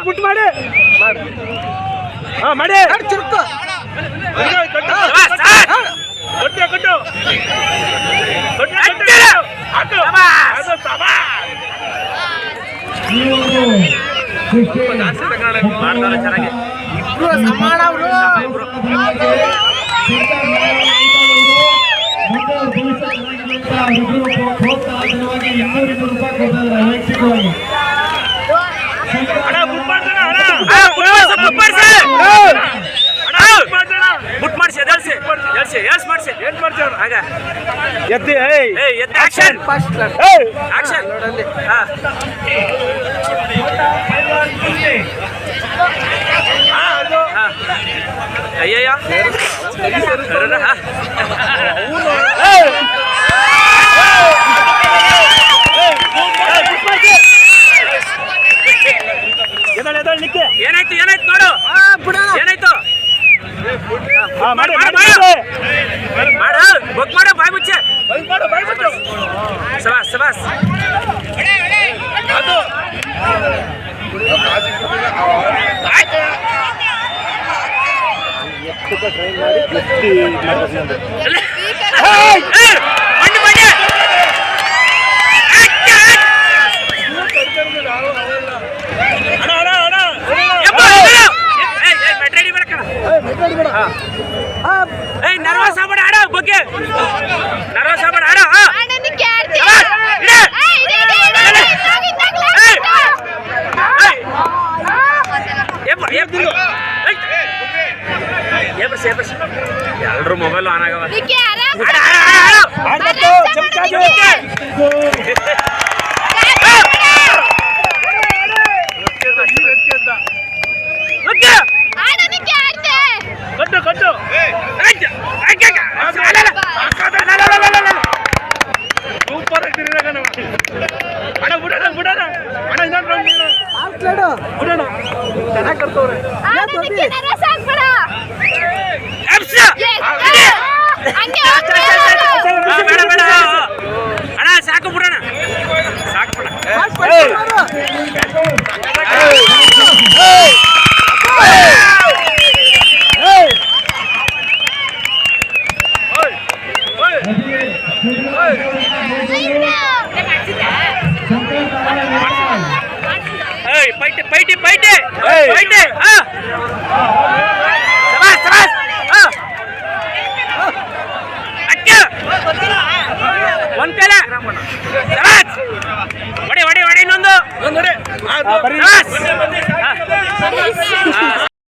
ಪುಟ್ ಮಾಡಿ ಮಾಡಿ ಚುರುಕು ಚೆನ್ನಾಗಿ ಸಮಾನ ಅವರು ಅಯ್ಯಯ್ಯ ಏನಾಯ್ತು ಏನಾಯ್ತು ನೋಡು ಏನಾಯ್ತು ಮಾಡ ಬುಕ್ ಮಾಡ ಬಾಯ್ ಮುಚ್ಚೆ ಸಬಾಸ್ ಸಬಾಸ್ ನರ್ವಸ್ ಆಗ್ಬೇಡ ಆಡ ಬಗ್ಗೆ ನರ್ವಸ್ ಆಗ್ಬೇಡ ಆಡ ಎಲ್ರು ಮೊಬೈಲ್ ಆನ್ ಆಗವ ಕಟ್ಟು ಸೂಪರ್ ಅಣ್ಣ ಬಿಡೋಣ ಬಿಡೋಣ ಅಣ್ಣ ಬಿಡೋಣ ಚೆನ್ನಾಗಿ ಕಟ್ತವ್ರೆ ಅಣ್ಣ ಸಾಕು ಬಿಡೋಣ ಸಾಕು ಪೈಟೆ ಪೈಟೆ ಪೈಟೆ ಪೈಟೆ ಒಂದ್ ಕೈಲ ಹೊಡೆ ಹೊಡೆ ಹೊಡೆ ಇನ್ನೊಂದು